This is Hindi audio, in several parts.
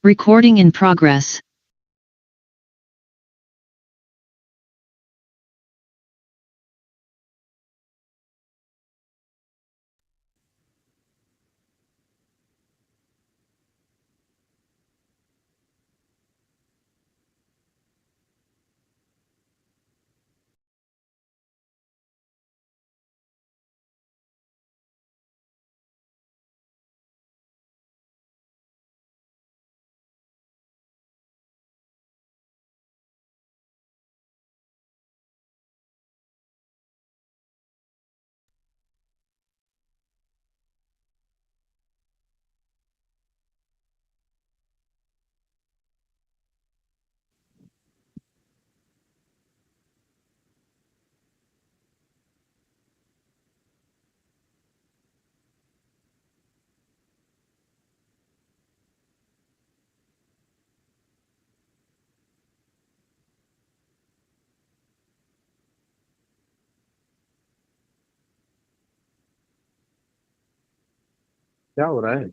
Recording in progress. क्या हो रहा है?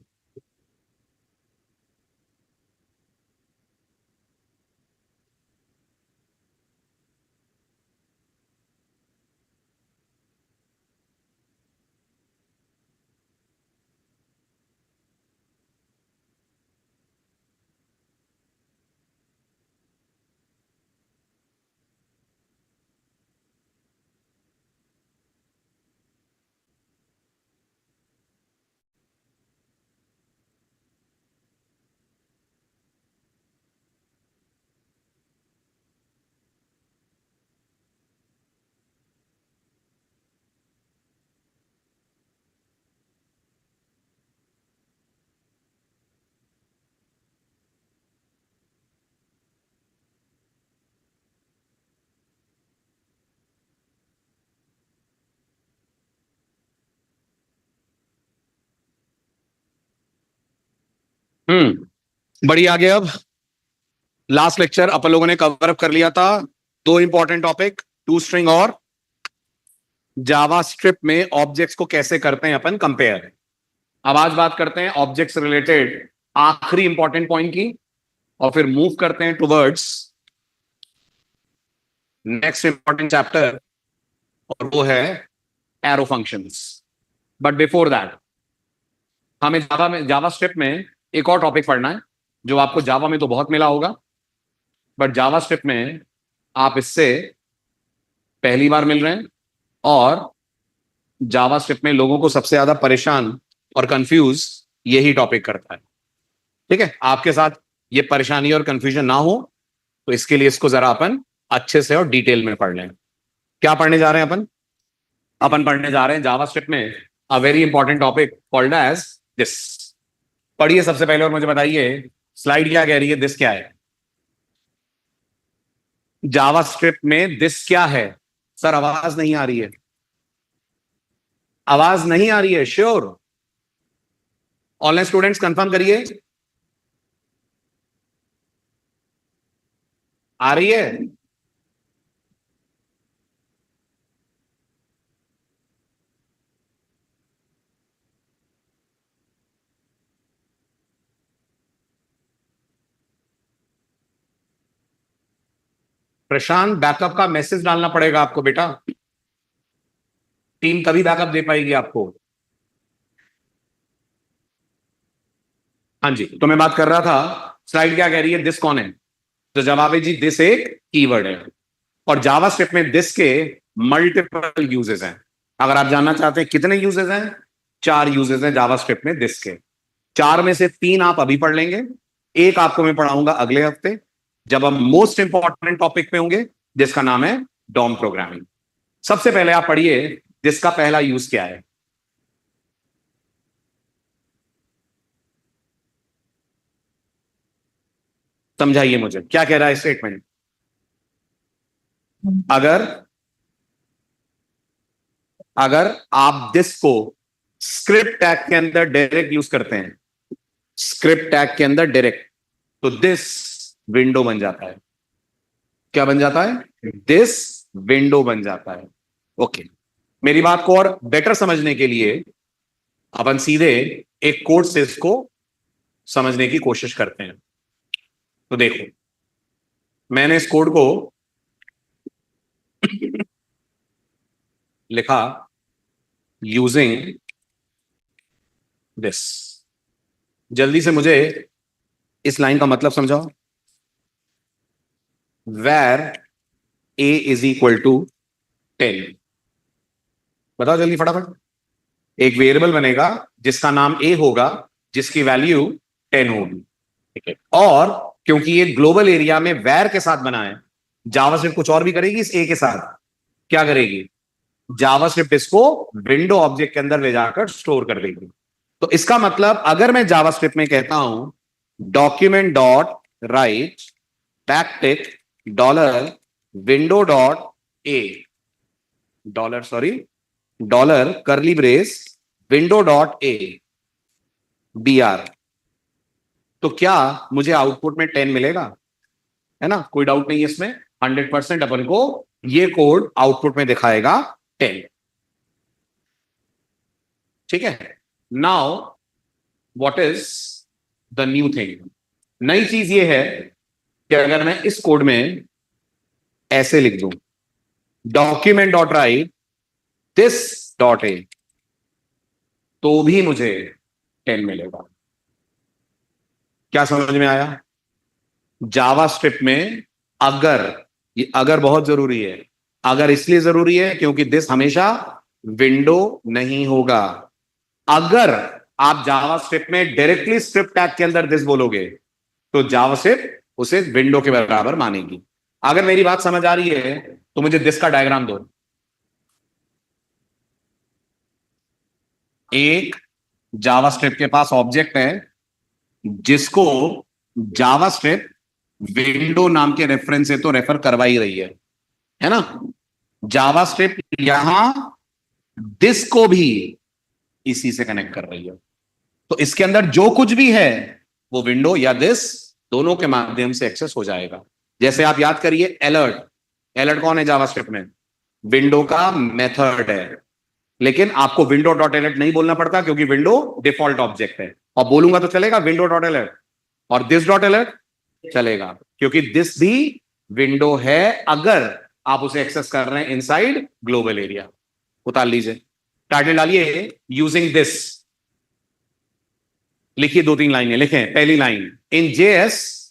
बढ़िया। आगे अब लास्ट लेक्चर अपन लोगों ने कवर अप कर लिया था। दो इंपॉर्टेंट टॉपिक, टू स्ट्रिंग और जावास्क्रिप्ट में ऑब्जेक्ट्स को कैसे करते हैं अपन कंपेयर। अब आज बात करते हैं ऑब्जेक्ट्स रिलेटेड आखिरी इंपॉर्टेंट पॉइंट की, और फिर मूव करते हैं टुवर्ड्स नेक्स्ट इंपॉर्टेंट चैप्टर, और वो है arrow functions. But before that हमें जावास्क्रिप्ट में एक और टॉपिक पढ़ना है जो आपको जावा में तो बहुत मिला होगा, बट जावास्क्रिप्ट में आप इससे पहली बार मिल रहे हैं। और जावास्क्रिप्ट में लोगों को सबसे ज्यादा परेशान और कंफ्यूज यही टॉपिक करता है। ठीक है, आपके साथ ये परेशानी और कंफ्यूजन ना हो, तो इसके लिए इसको जरा अपन अच्छे से और डिटेल में पढ़ लें। क्या पढ़ने जा रहे हैं अपन? अपन पढ़ने जा रहे हैं जावास्क्रिप्ट में a very important topic called as this. पढ़िए सबसे पहले और मुझे बताइए स्लाइड क्या कह रही है, दिस क्या है? जावास्क्रिप्ट में दिस क्या है? सर आवाज नहीं आ रही है, आवाज नहीं आ रही है। श्योर ऑनलाइन स्टूडेंट्स कंफर्म करिए, आ रही है? प्रशांत, बैकअप का मैसेज डालना पड़ेगा आपको बेटा, टीम तभी बैकअप दे पाएगी आपको। हाँ जी, तो मैं बात कर रहा था, स्लाइड क्या कह रही है, दिस कौन है? तो जवाब है जी दिस एक कीवर्ड है, और जावास्क्रिप्ट में दिस के मल्टीपल यूजेस हैं। अगर आप जानना चाहते हैं कितने यूजेस हैं, 4 यूजेस हैं जावास्क्रिप्ट में दिस के। 4 में से 3 आप अभी पढ़ लेंगे, एक आपको मैं पढ़ाऊंगा अगले हफ्ते जब हम मोस्ट इंपॉर्टेंट टॉपिक पे होंगे जिसका नाम है डॉम प्रोग्रामिंग। सबसे पहले आप पढ़िए दिस का पहला यूज क्या है। समझाइए मुझे क्या कह रहा है स्टेटमेंट। अगर अगर आप दिस को स्क्रिप्ट टैग के अंदर डायरेक्ट यूज करते हैं, स्क्रिप्ट टैग के अंदर डायरेक्ट, तो दिस विंडो बन जाता है। क्या बन जाता है? दिस विंडो बन जाता है। ओके, मेरी बात को और बेटर समझने के लिए अपन सीधे एक कोड से इसको समझने की कोशिश करते हैं। तो देखो, मैंने इस कोड को लिखा यूजिंग दिस। जल्दी से मुझे इस लाइन का मतलब समझाओ। Where A is equal to 10, बताओ जल्दी फटाफट। एक वेरिएबल बनेगा जिसका नाम ए होगा, जिसकी वैल्यू 10 होगी, ठीक है। और क्योंकि ये ग्लोबल एरिया में वेर के साथ बना है, जावास्क्रिप्ट कुछ और भी करेगी इस ए के साथ। क्या करेगी? जावास्क्रिप्ट इसको विंडो ऑब्जेक्ट के अंदर ले जाकर स्टोर कर देगी। तो इसका मतलब अगर मैं जावास्क्रिप्ट में कहता हूं document dot write backtick dollar window dot A dollar, sorry, dollar curly brace window dot A B R, तो क्या मुझे आउटपुट में 10 मिलेगा? है ना, कोई डाउट नहीं है इसमें। 100% अपन को ये कोड आउटपुट में दिखाएगा 10। ठीक है। Now what is the new thing? नई चीज ये है कि अगर मैं इस कोड में ऐसे लिख दूं document dot right this dot A, तो भी मुझे 10 मिलेगा। क्या समझ में आया? जावास्क्रिप्ट में अगर, ये अगर बहुत जरूरी है। अगर इसलिए जरूरी है क्योंकि दिस हमेशा विंडो नहीं होगा। अगर आप जावास्क्रिप्ट में डायरेक्टली स्क्रिप्ट टैग के अंदर दिस बोलोगे तो जावास्क्रिप्ट उसे विंडो के बराबर मानेगी। अगर मेरी बात समझ आ रही है तो मुझे दिस का डायग्राम दो। एक जावास्क्रिप्ट के पास ऑब्जेक्ट है जिसको जावास्क्रिप्ट विंडो नाम के रेफरेंस से तो रेफर करवा ही रही है ना। जावास्क्रिप्ट यहां दिस को भी इसी से कनेक्ट कर रही है। तो इसके अंदर जो कुछ भी है वो विंडो या दिस दोनों के माध्यम से एक्सेस हो जाएगा। जैसे आप याद करिए अलर्ट, अलर्ट कौन है जावास्क्रिप्ट में? विंडो का मेथड है। लेकिन आपको विंडो डॉट अलर्ट नहीं बोलना पड़ता क्योंकि विंडो डिफॉल्ट ऑब्जेक्ट है। और बोलूंगा तो चलेगा विंडो डॉट अलर्ट, और दिस डॉट अलर्ट चलेगा क्योंकि दिस भी विंडो है अगर आप उसे एक्सेस कर रहे हैं इनसाइड ग्लोबल एरिया। उतार लीजिए, टाइटल डालिए यूजिंग दिस, लिखिए 2-3 लाइनें लिखें। पहली line, in JS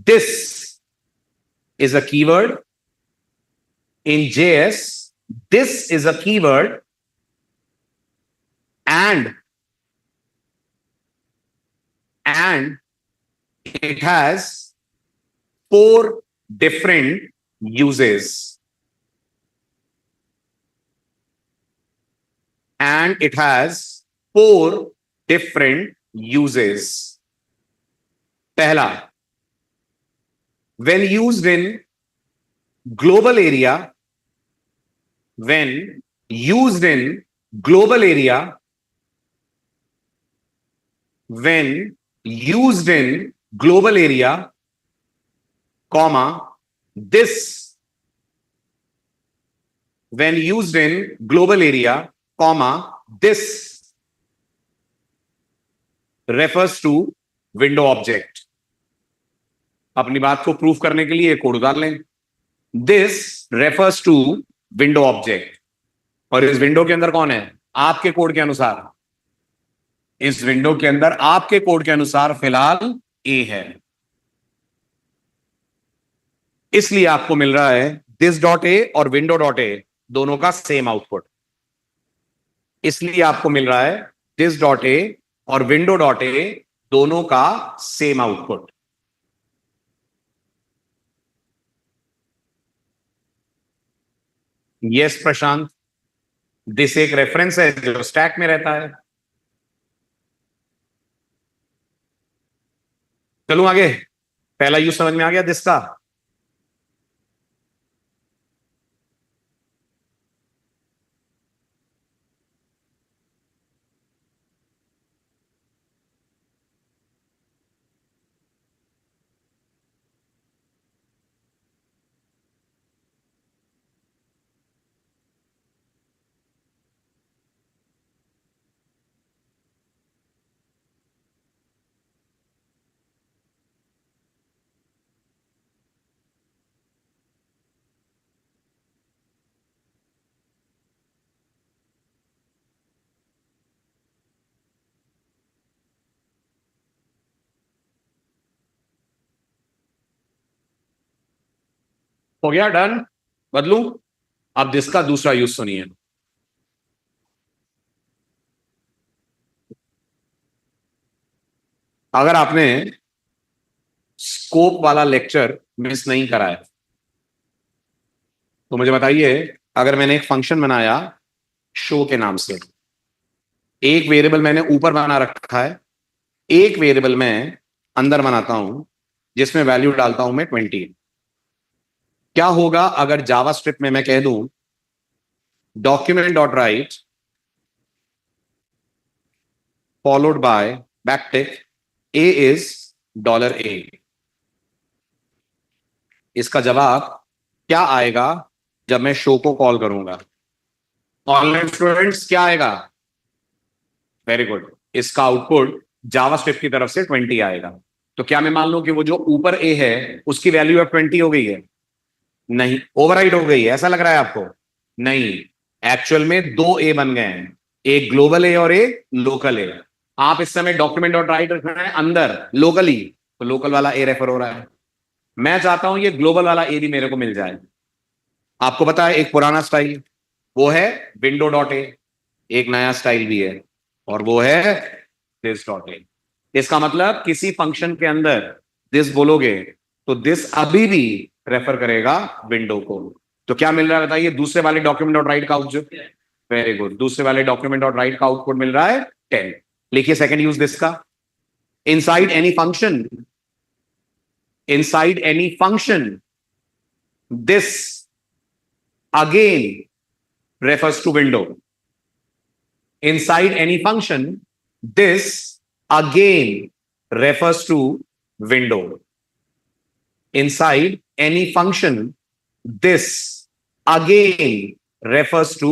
this is a keyword. In JS, this is a keyword and it has 4 different uses. And it has 4 different uses. Pehla, when used in global area, when used in global area, when used in global area, comma, this, when used in global area, comma, this refers to window object. अपनी बात को प्रूफ करने के लिए कोड उतार लें। This refers to window object, और इस विंडो के अंदर कौन है? आपके कोड के अनुसार, इस विंडो के अंदर आपके कोड के अनुसार फिलहाल ए है। इसलिए आपको मिल रहा है दिस डॉट ए और विंडो डॉट ए दोनों का सेम आउटपुट। इसलिए आपको मिल रहा है दिस डॉट ए और विंडो डॉट ए दोनों का same output. Yes Prashant, this एक रेफरेंस है जो स्टैक में रहता है। चलूं आगे, पहला यूज समझ में आ गया दिस का। हो गया, डन। बदलू। अब दिस का दूसरा यूज सुनिए। अगर आपने स्कोप वाला लेक्चर मिस नहीं करा है तो मुझे बताइए, अगर मैंने एक फंक्शन बनाया शो के नाम से, एक वेरिएबल मैंने ऊपर बना रखा है, एक वेरिएबल मैं अंदर बनाता हूं जिसमें वैल्यू डालता हूं मैं 20, क्या होगा अगर जावास्क्रिप्ट में मैं कह दूं document dot write followed bye backtick A is $a। इसका जवाब क्या आएगा जब मैं शो को कॉल करूंगा? ऑनलाइन स्टूडेंट्स क्या आएगा? Very good. इसका आउटपुट जावास्क्रिप्ट की तरफ से 20 आएगा। तो क्या मैं मान लूं कि वो जो ऊपर ए है उसकी वैल्यू अब 20 हो गई है? नहीं, ओवरराइड हो गई है, ऐसा लग रहा है आपको? नहीं, एक्चुअल में दो ए बन गए हैं, एक ग्लोबल ए और एक लोकल ए। आप इस समय डॉक्यूमेंट डॉट राइट रख रहे हैं अंदर लोकली, तो लोकल वाला ए रेफर हो रहा है। मैं चाहता हूं ये ग्लोबल वाला ए भी मेरे को मिल जाए। आपको पता है एक पुराना स्टाइल वो है विंडो डॉट ए, एक नया स्टाइल भी है और वो है दिस डॉट ए। इसका मतलब किसी फंक्शन के अंदर दिस बोलोगे तो दिस अभी भी रेफर करेगा विंडो को। तो क्या मिल रहा है बताइए दूसरे वाले डॉक्यूमेंट डॉट राइट का आउटपुट? वेरी गुड, दूसरे वाले डॉक्यूमेंट डॉट राइट का आउटपुट मिल रहा है 10। लिखिए सेकंड यूज दिस का। Inside any function, inside any function this again refers to window. Inside any function, this again refers to window. Inside any function, this again refers to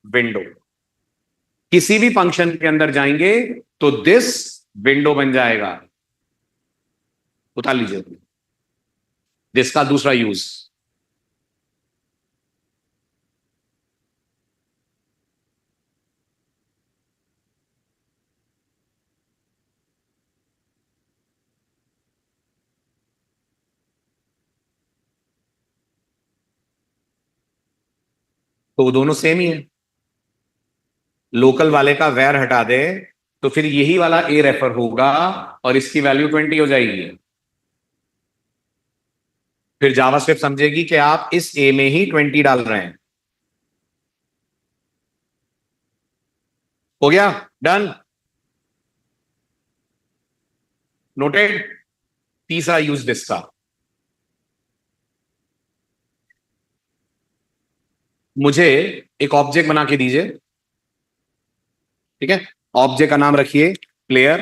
window. किसी भी फंक्शन के अंदर जाएंगे तो this विंडो बन जाएगा। उतार लीजिए this का दूसरा यूज। तो वो दोनों सेम ही है। लोकल वाले का वैर हटा दे तो फिर यही वाला ए रेफर होगा और इसकी वैल्यू 20 हो जाएगी। फिर जावास्क्रिप्ट समझेगी कि आप इस ए में ही 20 डाल रहे हैं। हो गया, डन, नोटेड। तीसरा यूज दिस का। मुझे एक ऑब्जेक्ट बना के दीजिए, ठीक है। ऑब्जेक्ट का नाम रखिए प्लेयर,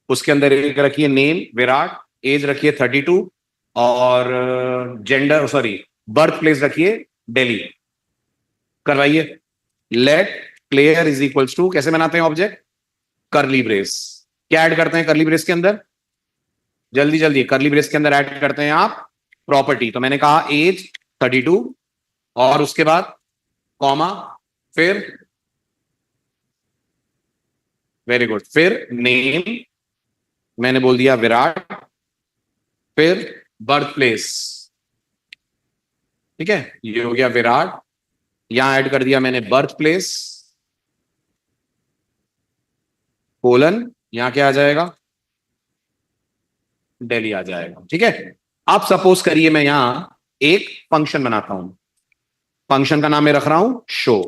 उसके अंदर एक रखिए नेम विराट, एज रखिए 32 और जेंडर सॉरी बर्थ प्लेस रखिए दिल्ली। करवाइए। Let player is equals to, कैसे बनाते हैं ऑब्जेक्ट? करली ब्रेस। क्या ऐड करते हैं करली ब्रेस के अंदर? जल्दी जल्दी, करली ब्रेस के अंदर ऐड करते हैं आप प्रॉपर्टी। तो मैंने कहा एज 32 और उसके बाद कॉमा, फिर वेरी गुड, फिर नेम मैंने बोल दिया विराट, फिर बर्थ प्लेस, ठीक है, ये हो गया विराट। यहां ऐड कर दिया मैंने बर्थ प्लेस कोलन, यहां क्या आ जाएगा? दिल्ली आ जाएगा, ठीक है। अब सपोज करिए मैं यहां एक फंक्शन बनाता हूं, फंक्शन का नाम मैं रख रहा हूं शो,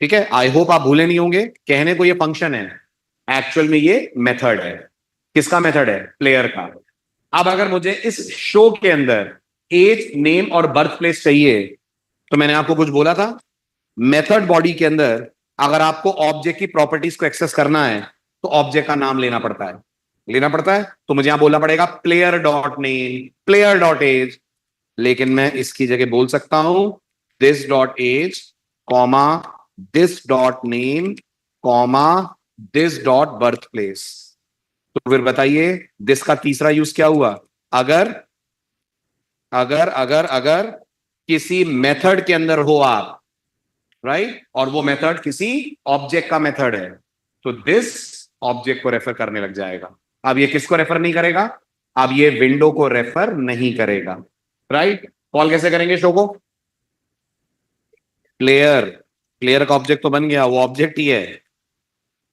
ठीक है। आई होप आप भूले नहीं होंगे, कहने को ये फंक्शन है, एक्चुअल में ये मेथड है। किसका मेथड है? प्लेयर का। अब अगर मुझे इस शो के अंदर एज नेम और बर्थ प्लेस चाहिए तो मैंने आपको कुछ बोला था, मेथड बॉडी के अंदर अगर आपको ऑब्जेक्ट की प्रॉपर्टीज को एक्सेस करना है तो ऑब्जेक्ट का नाम लेना पड़ता है, लेना पड़ता है। तो मुझे यहां बोलना पड़ेगा player dot name player dot age, लेकिन मैं इसकी जगह बोल सकता हूं this dot age comma this dot name comma this dot birth place. तो फिर बताइए दिस का तीसरा यूज क्या हुआ? अगर अगर अगर अगर किसी मेथड के अंदर हो आप, राइट, और वो मेथड किसी ऑब्जेक्ट का मेथड है तो दिस ऑब्जेक्ट को रेफर करने लग जाएगा। अब ये किसको रेफर नहीं करेगा? अब ये विंडो को रेफर नहीं करेगा। राइट? कॉल कैसे करेंगे शो को? प्लेयर, प्लेयर का ऑब्जेक्ट तो बन गया, वो ऑब्जेक्ट ही है,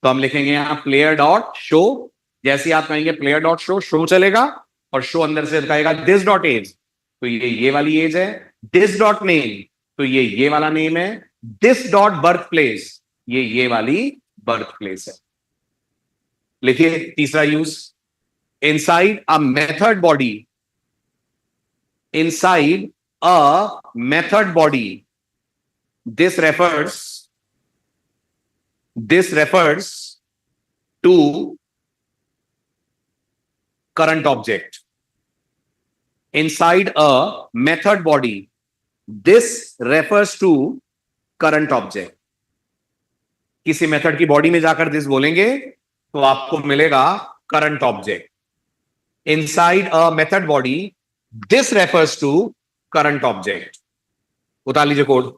तो हम लिखेंगे यहां प्लेयर डॉट शो। जैसे ही आप कहेंगे प्लेयर डॉट शो, शो चलेगा और शो अंदर से कहेगा दिस डॉट एज, तो ये वाली एज है। दिस डॉट नेम, तो ये वाला नेम है। दिस डॉट बर्थ प्लेस, ये वाली बर्थ प्लेस है। लिखिए तीसरा use, inside a method body, inside a method body, this refers, this refers to current object. inside a method body, this refers to current object। किसी मेथड की बॉडी में जाकर दिस बोलेंगे तो आपको मिलेगा current object. Inside a method body, this refers to current object. उतार लीजिए कोड।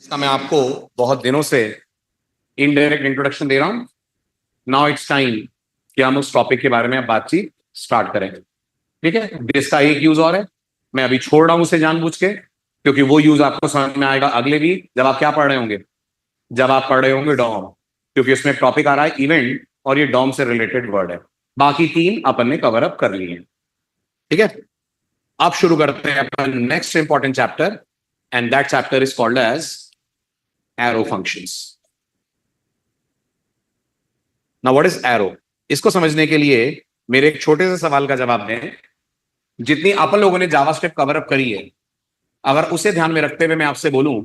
इसका मैं आपको बहुत दिनों से इनडायरेक्ट इंट्रोडक्शन दे रहा हूं। नाउ इट्स टाइम कि हम उस टॉपिक के बारे में बातचीत स्टार्ट करें। ठीक है, इसका एक यूज और है, मैं अभी छोड़ रहा हूं उसे जानबूझ के, क्योंकि वो यूज आपको समझ में आएगा अगले वीक जब आप क्या पढ़ रहे होंगे, जब आप पढ़ रहे होंगे डॉम, क्योंकि उसमें टॉपिक आ रहा है इवेंट और ये डॉम से रिलेटेड वर्ड है। बाकी तीन अपन ने कवर अप कर लिए हैं। ठीक है, अब शुरू करते हैं अपन next important chapter, and that chapter is called as arrow functions. Now what is arrow? इसको समझने के लिए मेरे एक छोटे से सवाल का जवाब दें। जितनी अपन लोगों ने जावास्क्रिप्ट कवर अप करी है, अगर उसे ध्यान में रखते हुए मैं आपसे बोलूं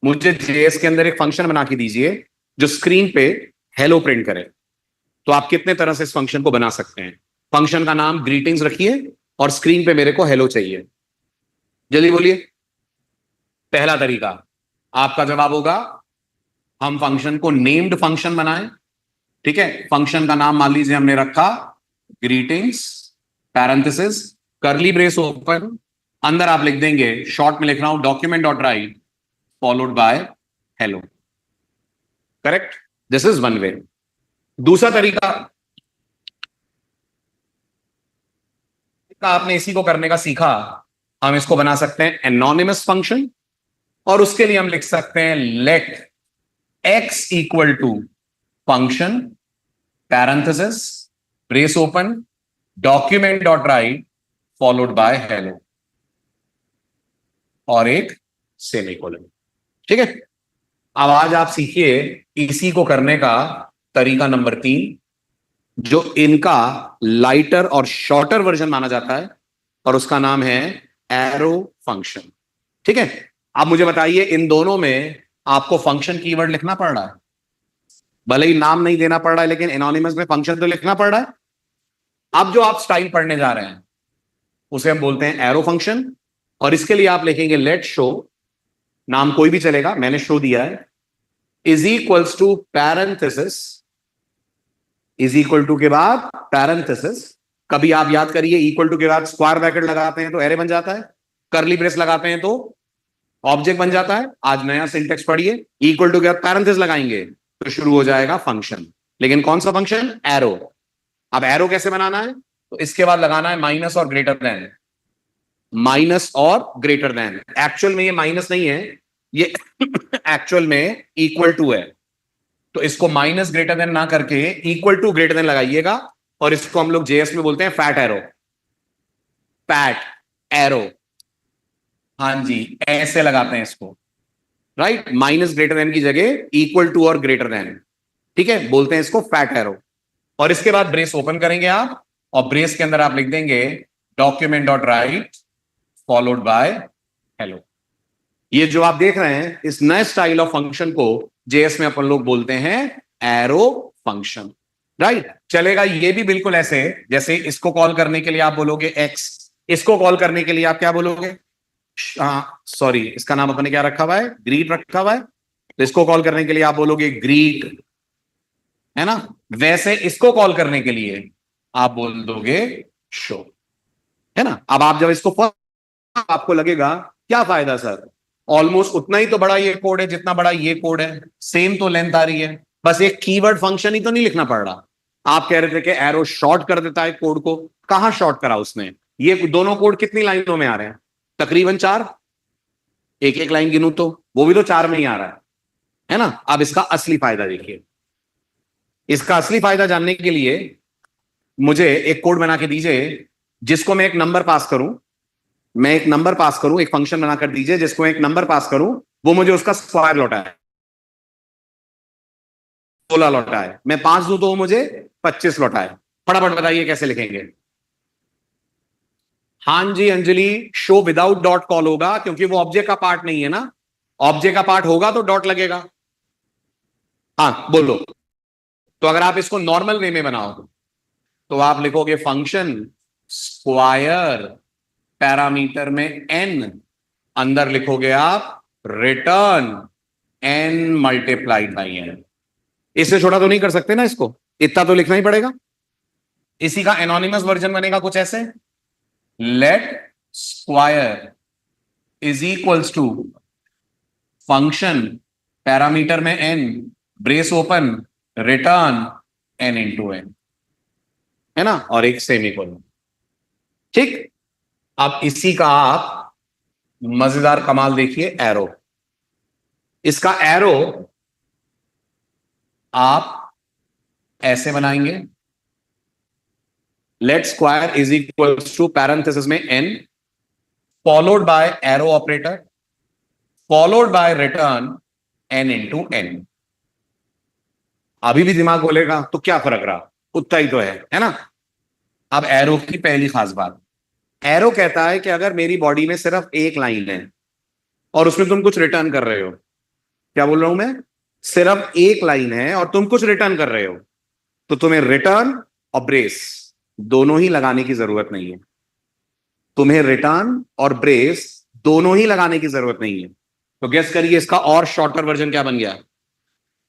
मुझे जेएस के अंदर एक फंक्शन बना के दीजिए जो स्क्रीन पे हेलो प्रिंट करे, तो आप कितने तरह से इस फंक्शन को बना सकते हैं? फंक्शन का नाम ग्रीटिंग्स रखिए और स्क्रीन पे मेरे को हेलो चाहिए। जल्दी बोलिए। पहला तरीका, आपका जवाब होगा हम फंक्शन को नेम्ड फंक्शन बनाएं। ठीक है, फंक्शन का नाम मान लीजिए हमने रखा ग्रीटिंग्स, पैरेंथेसिस, करली ब्रेस ओपन, अंदर आप लिख देंगे, शॉर्ट में लिख रहा हूं, document dot write followed by hello. Correct, this is one way. दूसरा तरीका, आपने इसी को करने का सीखा, हम इसको बना सकते हैं एनोनिमस फंक्शन, और उसके लिए हम लिख सकते हैं let X equal to function parenthesis brace open document dot write followed by hello और एक सेमीकोलन। ठीक है, अब आज आप सीखिए इसी को करने का तरीका नंबर 3, जो इनका लाइटर और शॉर्टर वर्जन माना जाता है, और उसका नाम है एरो फंक्शन। ठीक है, आप मुझे बताइए इन दोनों में आपको फंक्शन कीवर्ड लिखना पड़ रहा है? भले ही नाम नहीं देना पड़ रहा है, लेकिन एनोनिमस में फंक्शन तो लिखना पड़ रहा है। अब जो आप स्टाइल पढ़ने जा रहे हैं उसे हम बोलते हैं एरो फंक्शन, और इसके लिए आप लिखेंगे लेट शो, नाम कोई भी चलेगा, मैंने शो दिया है, is equals to parenthesis, is equal to के बाद पैरेंथेसिस। कभी आप याद करिए इक्वल टू के बाद स्क्वायर ब्रैकेट लगाते हैं तो एरे बन जाता है, करली ब्रेस लगाते हैं तो ऑब्जेक्ट बन जाता है। आज नया सिंटेक्स पढ़िए, इक्वल टू के बाद पैरेंथेसिस लगाएंगे तो शुरू हो जाएगा फंक्शन। लेकिन कौन सा फंक्शन? एरो। अब एरो कैसे बनाना है? तो इसके बाद लगाना है माइनस और ग्रेटर देन, माइनस और ग्रेटर देन। एक्चुअल में ये माइनस नहीं है, ये एक्चुअल में इक्वल टू है, तो इसको माइनस ग्रेटर देन ना करके इक्वल टू ग्रेटर देन लगाइएगा, और इसको हम लोग जेएस में बोलते हैं फैट एरो। फैट एरो, हाँ जी, ऐसे लगाते हैं इसको, राइट। माइनस ग्रेटर देन की जगह इक्वल टू और ग्रेटर देन, ठीक है, बोलते हैं इसको फैट एरो। और इसके बाद ब्रेस ओपन करेंगे आप, और ब्रेस के अंदर आप लिख देंगे document dot write followed by hello. ये जो आप देख रहे हैं इस नए स्टाइल ऑफ फंक्शन को जेएस में अपन लोग बोलते हैं एरो फंक्शन, राइट। चलेगा ये भी बिल्कुल ऐसे जैसे इसको कॉल करने के लिए आप बोलोगे एक्स, इसको कॉल करने के लिए आप क्या बोलोगे? सॉरी, इसका नाम अपने क्या रखा हुआ है? ग्रीट रखा हुआ है, तो इसको कॉल करने के लिए आप बोलोगे ग्रीट, है ना। वैसे इसको कॉल करने के लिए आप बोल दोगे शो, है ना। अब आप जब इसको आपको लगेगा क्या फायदा सर, ऑलमोस्ट उतना ही तो बड़ा ये कोड है जितना बड़ा ये कोड है, सेम तो लेंथ आ रही है, बस एक कीवर्ड फंक्शन ही तो नहीं लिखना पड़ रहा। आप कह रहे थे कि एरो शॉर्ट कर देता है कोड को, कहां शॉर्ट करा उसने? ये दोनों कोड कितनी लाइनों में आ रहे हैं? तकरीबन 4, एक एक लाइन गिनूं तो वो भी तो 4 में ही आ रहा है ना। अब इसका असली फायदा देखिए, इसका असली फायदा जानने के लिए मुझे एक कोड बना के दीजिए जिसको मैं एक नंबर पास करूं, मैं एक नंबर पास करूं, एक फंक्शन बनाकर दीजिए जिसको एक नंबर पास करूं, वो मुझे उसका स्क्वायर लौटाए, 16 लौटाए, मैं 5 दूं तो वो मुझे 25 लौटाए। फटाफट बताइए कैसे लिखेंगे? हाँ जी Anjali, show without dot call होगा क्योंकि वो ऑब्जेक्ट का पार्ट नहीं है ना, ऑब्जेक्ट का पार्ट होगा तो डॉट लगेगा। हाँ बोलो। तो अगर आप इसको नॉर्मल वे में बनाओ तो आप लिखोगे फंक्शन स्क्वायर पैरामीटर में n, अंदर लिखोगे आप return n multiplied by n। इससे छोटा तो नहीं कर सकते ना इसको, इतना तो लिखना ही पड़ेगा। इसी का एनोनिमस वर्जन बनेगा कुछ ऐसे, let square is equals to function parameter में n, brace open, return n into N, है ना, और एक सेमीकोलन। ठीक, अब इसी का आप मजेदार कमाल देखिए, एरो। इसका एरो आप ऐसे बनाएंगे, let square is equal to parenthesis में n followed by arrow operator followed by return n into N. अभी भी दिमाग बोलेगा तो क्या फर्क रहा, उतना ही तो है ना। अब एरो की पहली खास बात, एरो कहता है कि अगर मेरी बॉडी में सिर्फ एक लाइन है और उसमें तुम कुछ रिटर्न कर रहे हो, क्या बोल रहा हूं मैं, सिर्फ एक लाइन है और तुम कुछ रिटर्न कर रहे हो, तो तुम्हें रिटर्न और ब्रेस दोनों ही लगाने की जरूरत नहीं है। तुम्हें रिटर्न और ब्रेस दोनों ही लगाने की जरूरत नहीं है। तो गेस करिए इसका और शॉर्टर वर्जन क्या बन गया,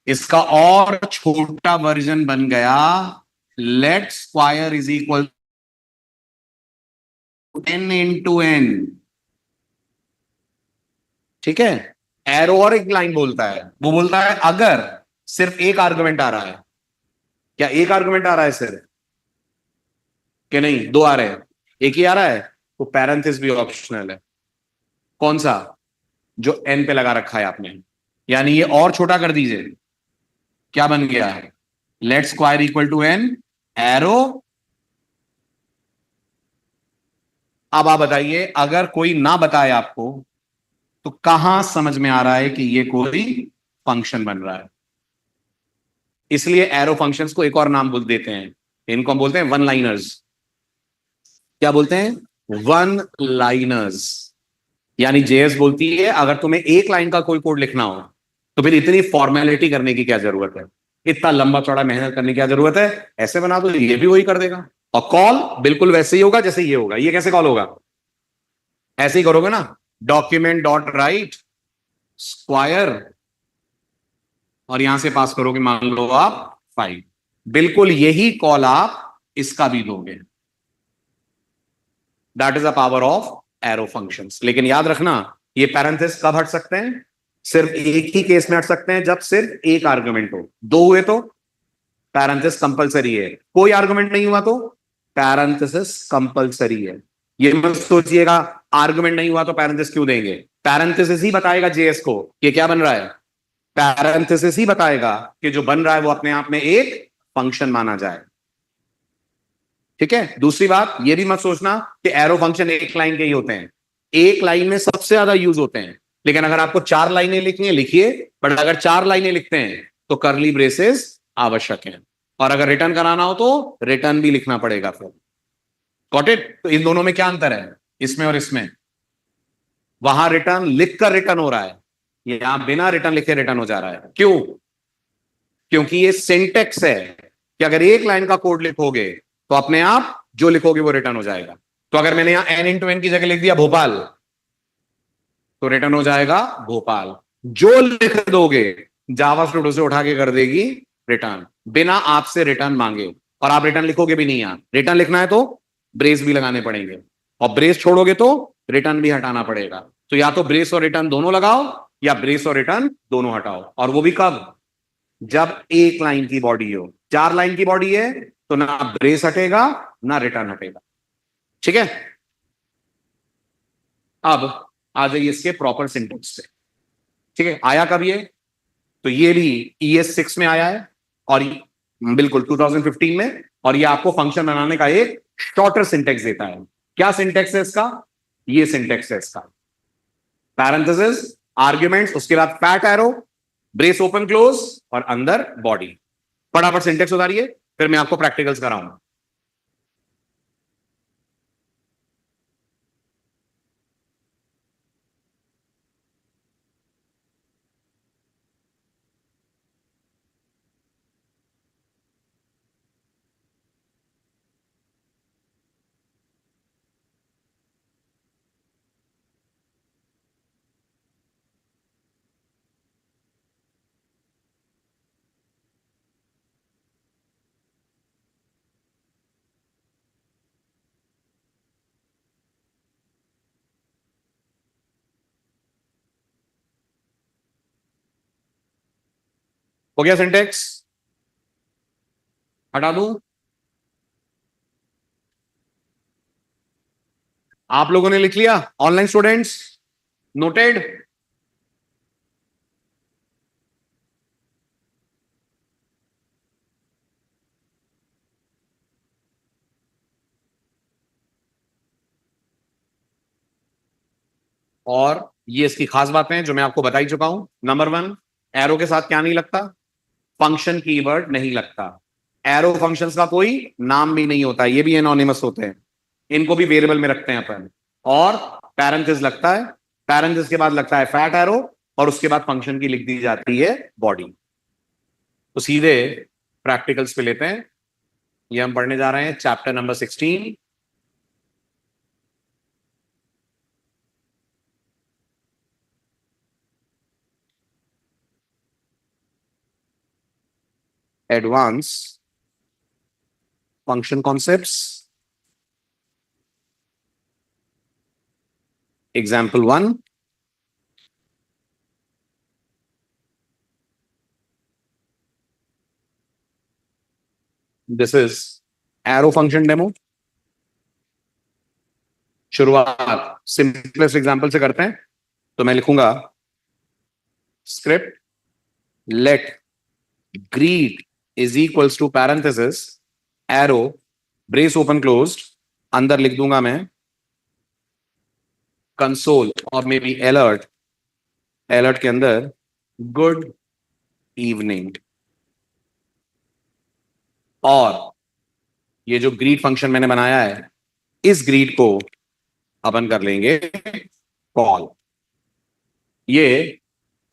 इसका और छोटा वर्जन बन गया, let square is equal n into N. ठीक है, एरो और एक लाइन बोलता है, वो बोलता है अगर सिर्फ एक आर्गुमेंट आ रहा है, क्या एक आर्गुमेंट आ रहा है सिर्फ, कि नहीं दो आ रहे हैं, एक ही आ रहा है, तो पैरेंथेसिस भी ऑप्शनल है। कौन सा, जो एन पे लगा रखा है आपने, यानी ये और छोटा कर दीजिए, क्या बन गया है, let square equal to N arrow. अब आप बताइए, अगर कोई ना बताए आपको तो कहां समझ में आ रहा है कि ये कोई फंक्शन बन रहा है। इसलिए एरो फंक्शंस को एक और नाम बोल देते हैं, इनको हम बोलते हैं वन लाइनर्स। क्या बोलते हैं, वन लाइनर्स। यानी जेएस बोलती है अगर तुम्हें एक लाइन का कोई कोड लिखना हो तो फिर इतनी फॉर्मेलिटी करने की क्या जरूरत है, इतना लंबा चौड़ा मेहनत करने की क्या जरूरत है, ऐसे बना दो ये भी वही कर देगा। और कॉल बिल्कुल वैसे ही होगा जैसे ये होगा। ये कैसे कॉल होगा, ऐसे ही करोगे ना, डॉक्यूमेंट डॉट राइट स्क्वायर, और यहां से पास करोगे मान लो आप 5। बिल्कुल यही कॉल आप इसका भी दोगे। That is a power of arrow functions. लेकिन याद रखना, ये पैरेंथेसिस कब हट सकते हैं, सिर्फ एक ही केस में हट सकते हैं, जब सिर्फ एक आर्गुमेंट हो। दो हुए तो पैरेंथेसिस कंपलसरी है, कोई आर्गुमेंट नहीं हुआ तो पैरेंथेसिस कंपलसरी है। ये मत सोचिएगा आर्गुमेंट नहीं हुआ तो पैरेंथेसिस क्यों देंगे, पैरेंथेसिस ही बताएगा जेएस को कि क्या बन रहा है, पैरेंथेसिस ही बताएगा कि जो बन रहा है वो अपने आप में एक फंक्शन माना जाए। ठीक है, दूसरी बात ये भी मत सोचना कि एरो फंक्शन एक लाइन के ही होते हैं। एक लाइन में सबसे ज्यादा यूज होते हैं, लेकिन अगर आपको चार लाइनें लिखनी है लिखिए, बट अगर चार लाइनें लिखते हैं तो करली ब्रेसेस आवश्यक है, और अगर रिटर्न कराना हो तो रिटर्न भी लिखना पड़ेगा फिर। Got it. तो इन दोनों में क्या अंतर है, इसमें और इसमें, वहां रिटर्न लिखकर रिटर्न हो रहा है, यहां बिना रिटर्न लिखे रिटर्न हो जा रहा है। क्यों, क्योंकि ये सिंटेक्स है कि अगर एक लाइन का कोड लिखोगे तो अपने आप जो लिखोगे वो रिटर्न हो जाएगा। तो अगर मैंने यहां एन इंटू एन की जगह लिख दिया भोपाल, तो रिटर्न हो जाएगा भोपाल। जो लिख दोगे जावा स्टूडियो से उठा के कर देगी रिटर्न, बिना आपसे रिटर्न मांगे। और आप रिटर्न लिखोगे भी नहीं, यहां रिटर्न लिखना है तो ब्रेस भी लगाने पड़ेंगे, और ब्रेस छोड़ोगे तो रिटर्न भी हटाना पड़ेगा। तो या तो ब्रेस और रिटर्न दोनों लगाओ, या ब्रेस और रिटर्न दोनों हटाओ। और वो भी कब, जब एक लाइन की बॉडी हो। चार लाइन की बॉडी है तो ना ब्रेस हटेगा ना रिटर्न हटेगा। ठीक है, अब आ जाइए इसके प्रॉपर सिंटेक्स से। ठीक है, आया कब ये, तो ये भी ES6 में आया है, और बिल्कुल 2015 में। और ये आपको फंक्शन बनाने का एक शॉर्टर सिंटेक्स देता है। क्या सिंटेक्स है इसका, ये सिंटेक्स है इसका, पैरेंथेसिस, आर्ग्यूमेंट्स, उसके बाद fat arrow, brace open close, और अंदर बॉडी। फटाफट सिंटेक्स उतारिए, फिर मैं आपको प्रैक्टिकल्स कराऊंगा। हो गया सिंटेक्स? हटा दूं? आप लोगों ने लिख लिया? Online students noted? और ये इसकी खास बातें हैं जो मैं आपको बता ही चुका हूं। नंबर वन, एरो के साथ क्या नहीं लगता? फंक्शन कीवर्ड नहीं लगता। एरो फंक्शंस का कोई नाम भी नहीं होता, ये भी एनोनिमस होते हैं, इनको भी वेरिएबल में रखते हैं अपन। और पैरेंथेसिस लगता है, पैरेंथेसिस के बाद लगता है फैट एरो, और उसके बाद फंक्शन की लिख दी जाती है बॉडी। तो सीधे प्रैक्टिकल्स पे लेते हैं। ये हम पढ़ने जा रहे हैं chapter number 16, advance function concepts, example 1। This is arrow function demo. शुरुआत सिंपलेस्ट एग्जाम्पल से करते हैं। तो मैं लिखूंगा script let greet is equals to parenthesis arrow brace open closed, अंदर लिख दूंगा मैं कंसोल और मे बी अलर्ट, अलर्ट के अंदर गुड इवनिंग। और ये जो ग्रीट फंक्शन मैंने बनाया है, इस ग्रीट को अपन कर लेंगे कॉल। ये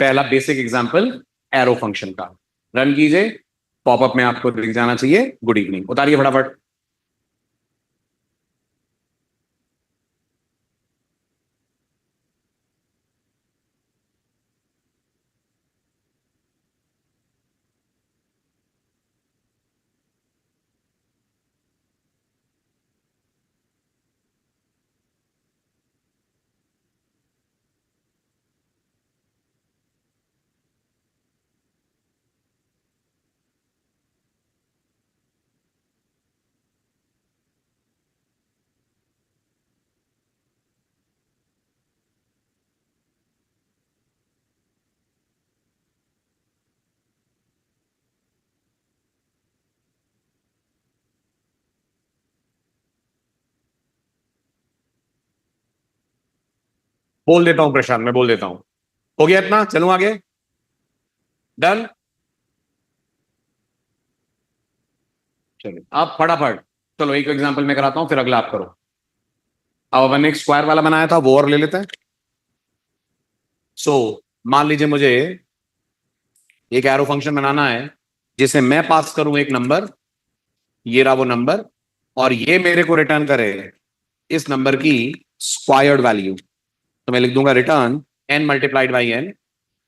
पहला बेसिक एग्जांपल एरो फंक्शन का। रन कीजिए, पॉपअप में आपको दिख जाना चाहिए गुड इवनिंग। उतारिए फटाफट। बोल देता हूं प्रशांत, मैं बोल देता हूं। हो गया इतना, चलूं आगे? डन। चलिए अब फटाफट, चलो एक एग्जांपल मैं कराता हूं, फिर अगला आप करो। अब अपन ने एक स्क्वायर वाला बनाया था, वो और ले लेते हैं। सो मान लीजिए मुझे एक एरो फंक्शन बनाना है जिसे मैं पास करूं एक नंबर, ये रहा वो नंबर, और ये मेरे को रिटर्न करे इस नंबर की स्क्वायर्ड वैल्यू। तो मैं लिख दूंगा return n multiplied by n,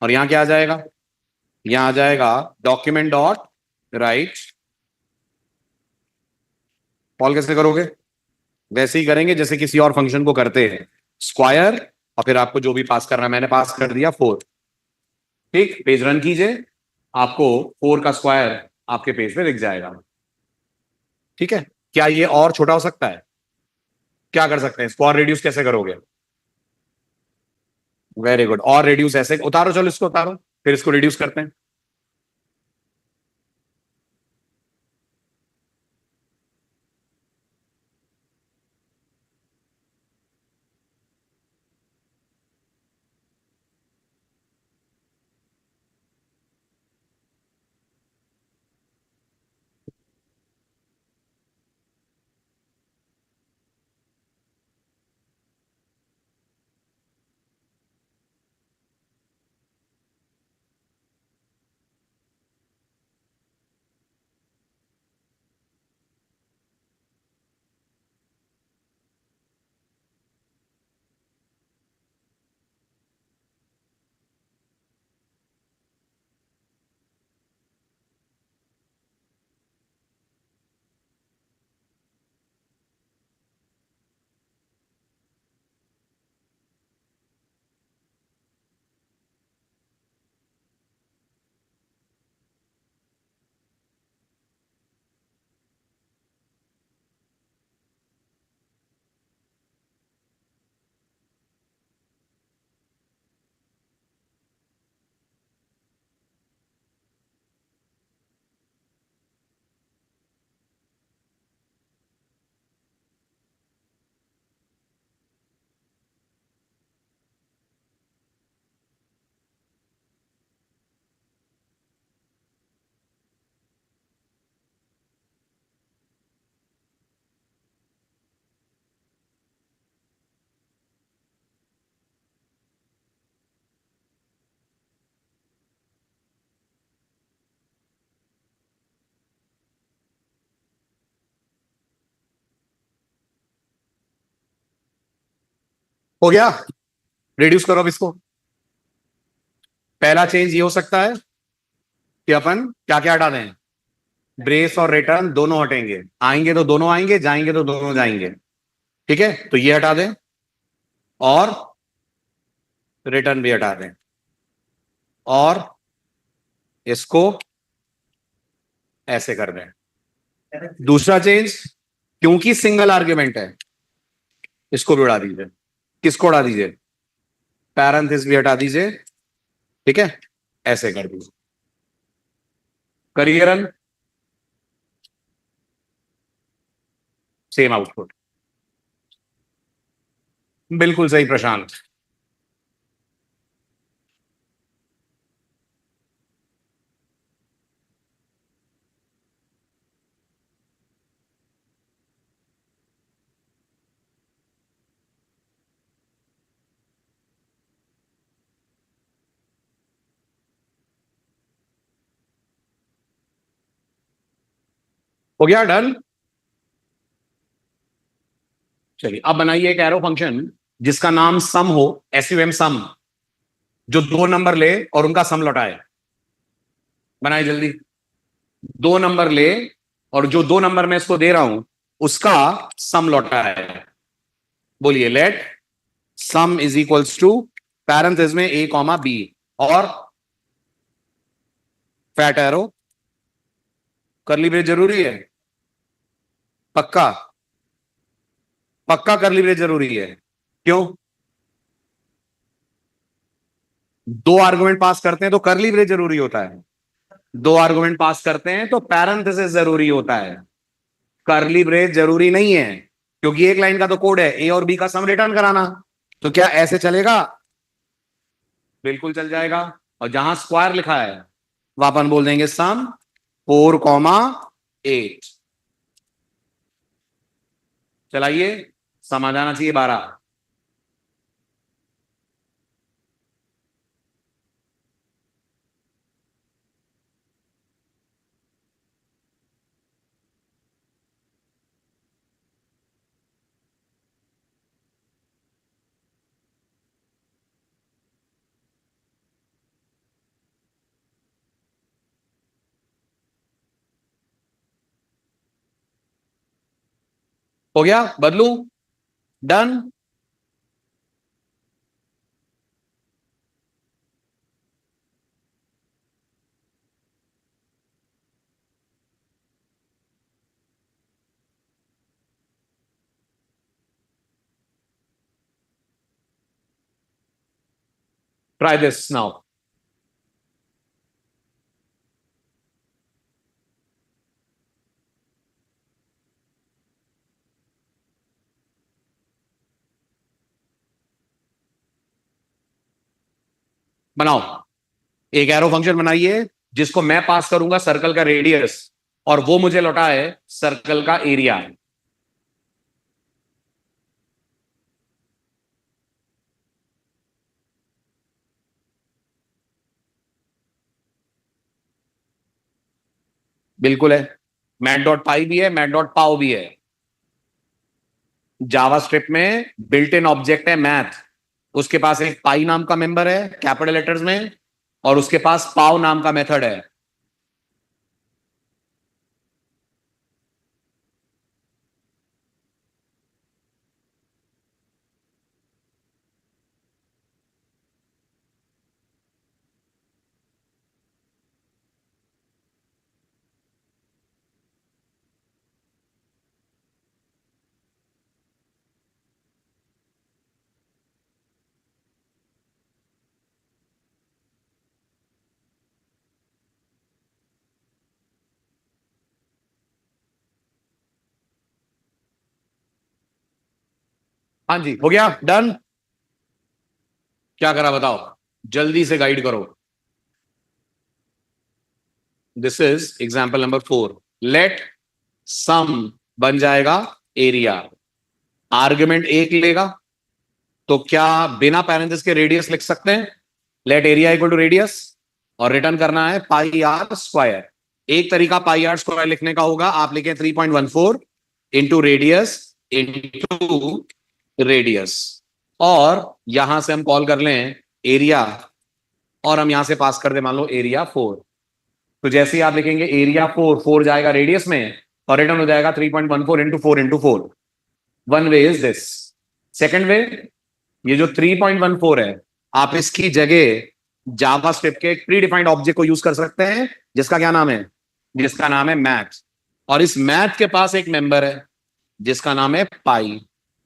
और यहां क्या आ जाएगा? यहां आ जाएगा डॉक्यूमेंट डॉट राइट। कॉल कैसे करोगे? वैसे ही करेंगे जैसे किसी और फंक्शन को करते हैं, स्क्वायर, और फिर आपको जो भी पास करना है, मैंने पास कर दिया 4। ठीक, पेज रन कीजिए, आपको 4 का स्क्वायर आपके पेज पे दिख जाएगा। ठीक है, क्या ये और छोटा हो सकता है? क्या कर सकते हैं इसको और रिड्यूस कैसे करोगे? वेरी गुड, और रिड्यूस ऐसे उतारो, चलो इसको उतारो, फिर इसको रिड्यूस करते हैं। हो गया? रिड्यूस करो अब इसको। पहला चेंज ये हो सकता है कि अपन क्या क्या हटा दें, ब्रेस और रिटर्न दोनों हटेंगे, आएंगे तो दोनों आएंगे, जाएंगे तो दोनों जाएंगे। ठीक है, तो ये हटा दें और रिटर्न भी हटा दें और इसको ऐसे कर दें। दूसरा चेंज, क्योंकि सिंगल आर्ग्यूमेंट है, इसको भी उड़ा दीजिए। किसको उड़ा दीजिए? पैरेंथेसिस भी हटा दीजिए। ठीक है, ऐसे कर दीजिए। करिए रन, सेम आउटपुट। बिल्कुल सही प्रशांत। हो गया डन। चलिए अब बनाइए एक एरो फंक्शन जिसका नाम सम हो, SUM सम, जो दो नंबर ले और उनका सम लौटाए। बनाए जल्दी। दो नंबर ले और जो दो नंबर मैं इसको दे रहा हूं उसका सम लौटाए। बोलिए let sum is equals to parenthesis में A कॉमा B और फैट एरो, करली ब्रेस जरूरी है? पक्का? पक्का करली ब्रेस जरूरी है? क्यों? दो आर्गुमेंट पास करते हैं तो करली ब्रेस जरूरी होता है, दो आर्गुमेंट पास करते हैं तो पैरेंथेसिस जरूरी होता है, करली ब्रेस जरूरी नहीं है। क्योंकि एक लाइन का तो कोड है A और B का सम रिटर्न कराना। तो क्या ऐसे चलेगा? बिल्कुल चल जाएगा। और जहां स्क्वायर लिखा है वहां अपन बोल देंगे सम 4,8। चलाइए, सम आ जाना चाहिए 12। हो गया? बदलू? डन। Try this now. बनाओ एक एरो फंक्शन बनाइए जिसको मैं पास करूंगा सर्कल का रेडियस और वो मुझे लौटाए सर्कल का एरिया। बिल्कुल है, मैट डॉट पाई भी है, मैट डॉट पाओ भी है। जावास्क्रिप्ट में बिल्ट इन ऑब्जेक्ट है मैथ, उसके पास एक पाई नाम का मेंबर है कैपिटल लेटर्स में और उसके पास पाओ नाम का मेथड है। हाँ जी, हो गया डन। क्या करा बताओ, जल्दी से गाइड करो। This is example number 4। Let sum बन जाएगा एरिया, आर्ग्यूमेंट एक लेगा तो क्या बिना पैरेंथेसिस के रेडियस लिख सकते हैं? Let area equal to radius और रिटर्न करना है पाई आर स्क्वायर। एक तरीका पाई आर स्क्वायर लिखने का होगा, आप लिखें 3.14 इंटू रेडियस इंटू रेडियस। और यहां से हम कॉल कर लें एरिया, और हम यहां से पास कर दे मान लो एरिया 4। तो जैसे ही आप लिखेंगे एरिया 4, 4 जाएगा रेडियस में और रिटर्न हो जाएगा 3.14 into 4 into 4। One way is this. Second way, ये जो 3.14 है, आप इसकी जगह जावास्क्रिप्ट के एक प्री डिफाइंड ऑब्जेक्ट को यूज कर सकते हैं, जिसका क्या नाम है, जिसका नाम है मैथ। और इस मैथ के पास एक मेंबर है जिसका नाम है पाई।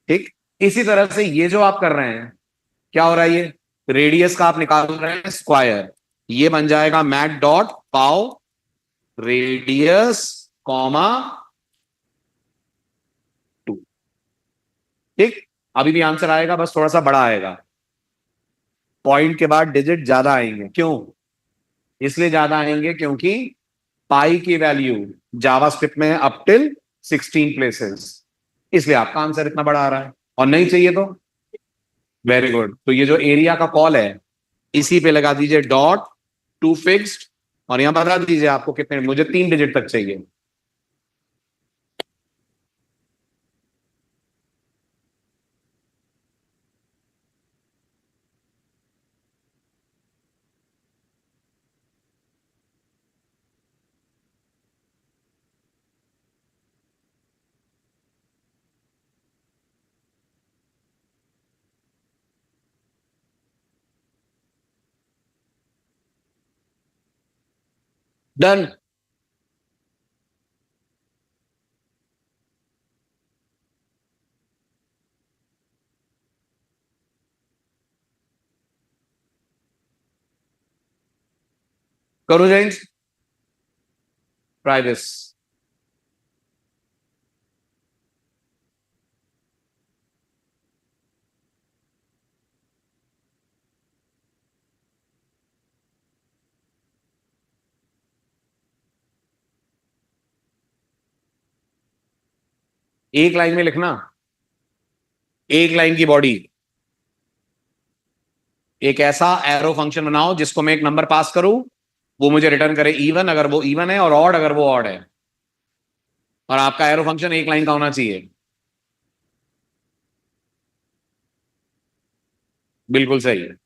ठीक, इसी तरह से ये जो आप कर रहे हैं, क्या हो रहा है, ये रेडियस का आप निकाल रहे हैं स्क्वायर, ये बन जाएगा मैथ डॉट पाओ रेडियस कॉमा 2। ठीक, अभी भी आंसर आएगा, बस थोड़ा सा बड़ा आएगा, पॉइंट के बाद डिजिट ज्यादा आएंगे। क्यों? इसलिए ज्यादा आएंगे क्योंकि पाई की वैल्यू जावास्क्रिप्ट में अप टिल 16 प्लेसेस, इसलिए आपका आंसर इतना बड़ा आ रहा है। और नहीं चाहिए तो वेरी गुड, तो ये जो एरिया का कॉल है इसी पे लगा दीजिए डॉट टू फिक्स्ड, और यहां बता दीजिए आपको कितने, मुझे 3 डिजिट तक चाहिए। डन। करो जेंट्स, ट्राई दिस। एक लाइन में लिखना, एक लाइन की बॉडी, एक ऐसा एरो फंक्शन बनाओ जिसको मैं एक नंबर पास करूं, वो मुझे रिटर्न करे इवन अगर वो इवन है, और ऑड अगर वो ऑड है, और आपका एरो फंक्शन एक लाइन का होना चाहिए। बिल्कुल सही है।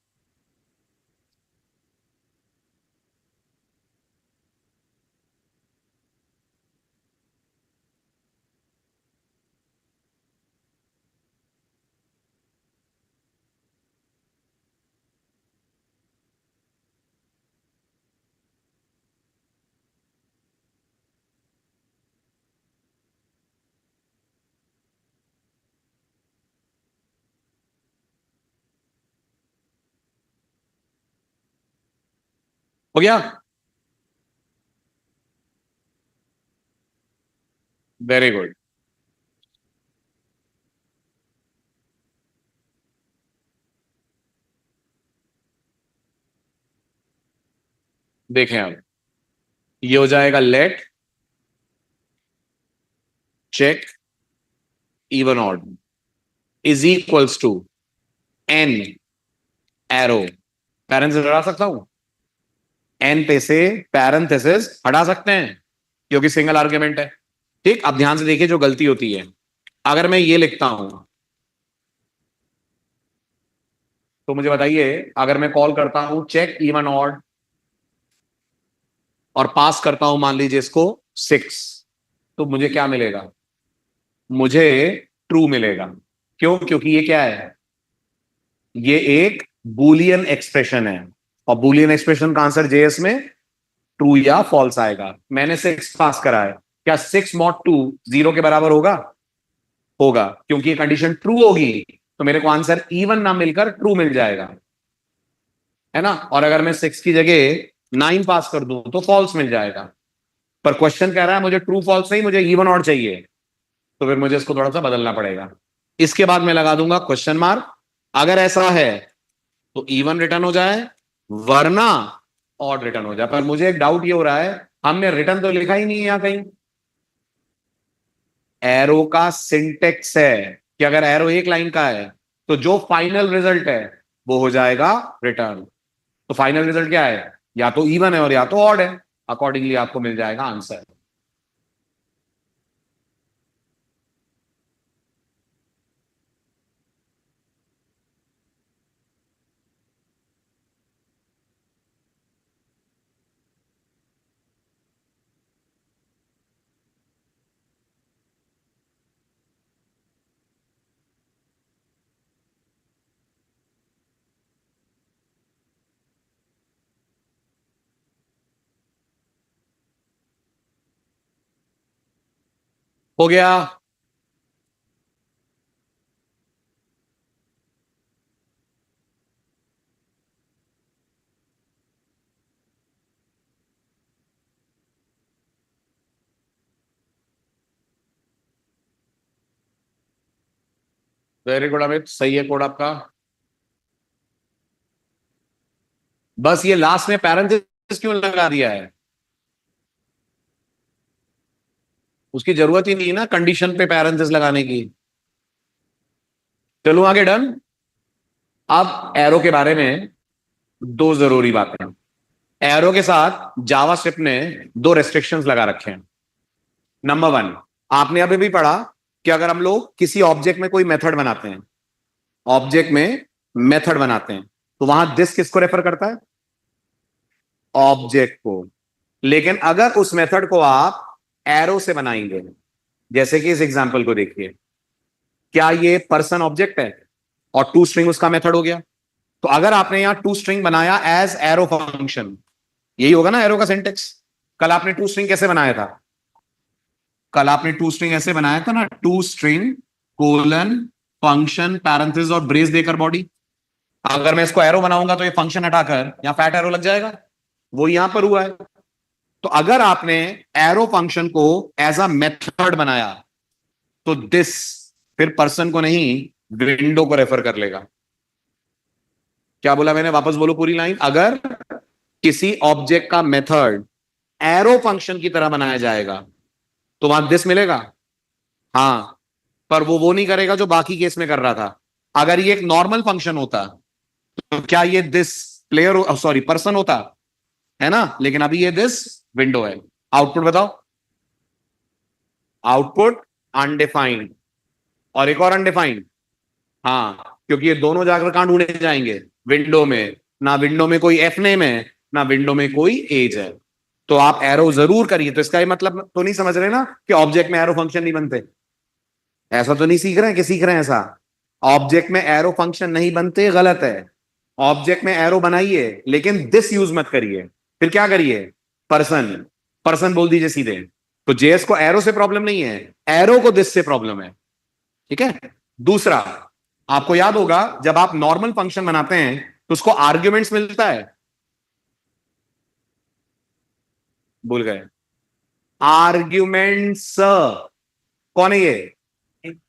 हो गया, वेरी गुड। देखें अब, ये हो जाएगा let check even odd is equals to N arrow, parenthesis हटा सकता हूं, एन पे से पैरेंथेसिस हटा सकते हैं क्योंकि सिंगल आर्ग्यूमेंट है। ठीक, अब ध्यान से देखिए जो गलती होती है, अगर मैं ये लिखता हूं तो मुझे बताइए, अगर मैं कॉल करता हूं चेक इवन ऑड और पास करता हूं मान लीजिए इसको 6, तो मुझे क्या मिलेगा, मुझे ट्रू मिलेगा। क्यों? क्योंकि ये क्या है, ये एक बुलियन एक्सप्रेशन है, और बुलियन एक्सप्रेशन का आंसर जेएस में ट्रू या फॉल्स आएगा। मैंने 6 पास करा है, क्या 6 मॉड 2 0 के बराबर होगा? होगा, क्योंकि ये कंडीशन ट्रू होगी तो मेरे को आंसर इवन ना मिलकर ट्रू मिल जाएगा, है ना। और अगर मैं 6 की जगह 9 पास कर दूं तो फॉल्स मिल जाएगा। पर क्वेश्चन कह रहा है मुझे ट्रू फॉल्स नहीं, मुझे इवन और चाहिए, तो फिर मुझे इसको थोड़ा सा बदलना पड़ेगा। इसके बाद मैं लगा दूंगा क्वेश्चन मार्क। अगर ऐसा है तो इवन रिटर्न हो जाए, वरना ऑड रिटर्न हो जाए। पर मुझे एक डाउट ये हो रहा है, हमने रिटर्न तो लिखा ही नहीं है यहां कहीं। एरो का सिंटेक्स है कि अगर एरो एक लाइन का है तो जो फाइनल रिजल्ट है वो हो जाएगा रिटर्न। तो फाइनल रिजल्ट क्या है, या तो इवन है और या तो ऑड है, अकॉर्डिंगली आपको मिल जाएगा आंसर। हो गया। वेरी गुड अमित, सही है कोड आपका। बस ये लास्ट में पैरेंथेसिस क्यों लगा दिया है? उसकी जरूरत ही नहीं है ना कंडीशन पे पैरेंथेसिस लगाने की। चलो आगे, डन। अब एरो के बारे में दो जरूरी बातें। एरो के साथ जावास्क्रिप्ट ने दो रेस्ट्रिक्शंस लगा रखे हैं। नंबर वन, आपने अभी भी पढ़ा कि अगर हम लोग किसी ऑब्जेक्ट में कोई मेथड बनाते हैं, ऑब्जेक्ट में मेथड बनाते हैं, तो वहां दिस किसको रेफर करता है? ऑब्जेक्ट को। लेकिन अगर उस मेथड को आप एरो से बनाएंगे, जैसे कि इस एग्जांपल को देखिए, क्या ये पर्सन ऑब्जेक्ट है और टू स्ट्रिंग उसका मेथड हो गया? तो अगर आपने यहां टू स्ट्रिंग बनाया एज एरो फंक्शन, यही होगा ना एरो का सिंटेक्स। कल आपने टू स्ट्रिंग कैसे बनाया था? कल आपने टू स्ट्रिंग ऐसे बनाया था ना, to string colon function parenthesis और ब्रेस देकर बॉडी। अगर मैं इसको एरो बनाऊंगा तो ये फंक्शन हटाकर यहां फैट एरो लग जाएगा, वो यहां पर हुआ है। तो अगर आपने एरो फंक्शन को एज अ मेथड बनाया तो दिस फिर पर्सन को नहीं, विंडो को रेफर कर लेगा। क्या बोला मैंने? वापस बोलो पूरी लाइन। अगर किसी ऑब्जेक्ट का मेथड एरो फंक्शन की तरह बनाया जाएगा तो वहां दिस मिलेगा। हाँ, पर वो नहीं करेगा जो बाकी केस में कर रहा था। अगर ये एक नॉर्मल फंक्शन होता तो क्या ये दिस प्लेयर, सॉरी, पर्सन होता, है ना? लेकिन अभी ये दिस विंडो है। आउटपुट बताओ। आउटपुट अनडिफाइंड और एक और अनडिफाइंड। हाँ, क्योंकि ये दोनों जाकर कहां ढूंढे जाएंगे? विंडो में। ना विंडो में कोई एफ नेम है, ना विंडो में कोई एज है। तो आप एरो जरूर करिए। तो इसका ये मतलब तो नहीं समझ रहे ना कि ऑब्जेक्ट में एरो फंक्शन नहीं बनते? ऐसा तो नहीं सीख रहे हैं कि सीख रहे हैं ऐसा? ऑब्जेक्ट में एरो फंक्शन नहीं बनते, गलत है। ऑब्जेक्ट में एरो बनाइए लेकिन दिस यूज मत करिए। फिर क्या करिए? पर्सन। पर्सन बोल दीजिए सीधे। तो जेएस को एरो से प्रॉब्लम नहीं है, एरो को दिस से प्रॉब्लम है। ठीक है। दूसरा, आपको याद होगा जब आप नॉर्मल फंक्शन बनाते हैं तो उसको आर्ग्यूमेंट्स मिलता है। भूल गए? आर्ग्यूमेंट्स। कौन है ये?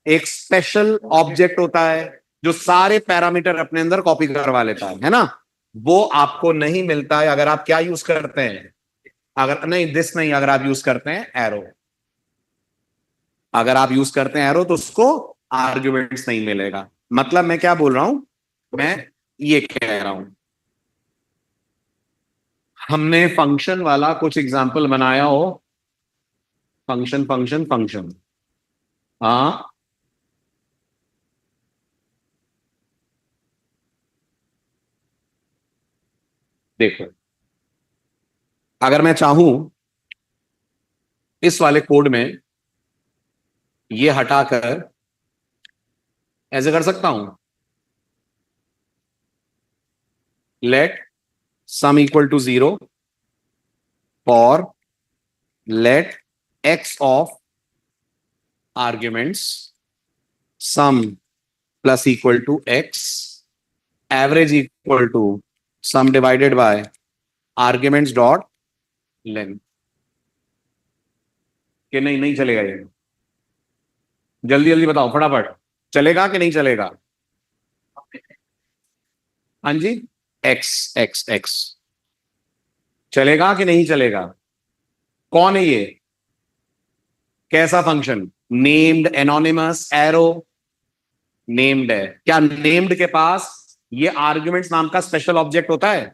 एक स्पेशल ऑब्जेक्ट होता है जो सारे पैरामीटर अपने अंदर कॉपी करवा लेता है ना? वो आपको नहीं मिलता है अगर आप क्या यूज करते हैं? अगर नहीं, दिस नहीं, अगर आप यूज करते हैं एरो। अगर आप यूज करते हैं एरो तो उसको आर्ग्यूमेंट्स नहीं मिलेगा। मतलब मैं क्या बोल रहा हूं? मैं ये कह रहा हूं, हमने फंक्शन वाला कुछ एग्जाम्पल बनाया हो। Function function function. हाँ, देखो, अगर मैं चाहूं इस वाले कोड में ये हटाकर ऐसे कर सकता हूं, लेट सम इक्वल टू 0 और let x of arguments sum plus equal to x, average equal to sum divided by arguments dot length. कि नहीं, नहीं चलेगा ये? जल्दी जल्दी बताओ फटाफट, चलेगा कि नहीं चलेगा? हाँ जी, एक्स एक्स एक्स चलेगा कि नहीं चलेगा? कौन है ये? कैसा function? Named, anonymous, arrow? Named है। क्या नेम्ड के पास ये आर्ग्यूमेंट्स नाम का स्पेशल ऑब्जेक्ट होता है?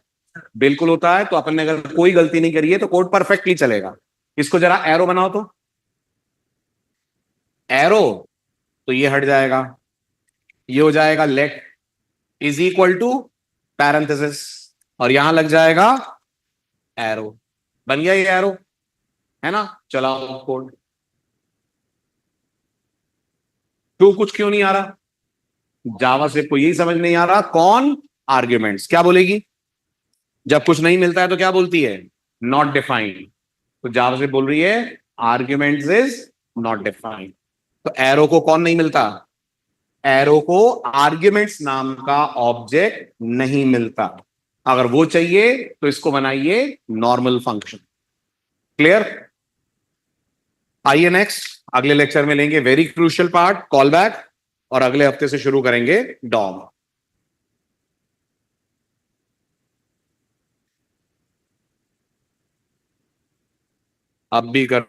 बिल्कुल होता है। तो अपन ने अगर कोई गलती नहीं करी है तो कोड परफेक्टली चलेगा। इसको जरा एरो बनाओ तो। एरो तो ये हट जाएगा, ये हो जाएगा let is equal to parenthesis और यहां लग जाएगा एरो। बन गया ये एरो, है ना? चलाओ कोड। क्यों, कुछ क्यों नहीं आ रहा? जावा से को यही समझ नहीं आ रहा। कौन? आर्ग्यूमेंट्स। क्या बोलेगी जब कुछ नहीं मिलता है तो? क्या बोलती है? Not defined. तो जावा से बोल रही है आर्ग्यूमेंट्स इज नॉट डिफाइंड। तो एरो को कौन नहीं मिलता? एरो को आर्ग्यूमेंट्स नाम का ऑब्जेक्ट नहीं मिलता। अगर वो चाहिए तो इसको बनाइए नॉर्मल फंक्शन। क्लियर? आइए नेक्स्ट, अगले लेक्चर में लेंगे very crucial part, call back, और अगले हफ्ते से शुरू करेंगे डॉम। अब भी कर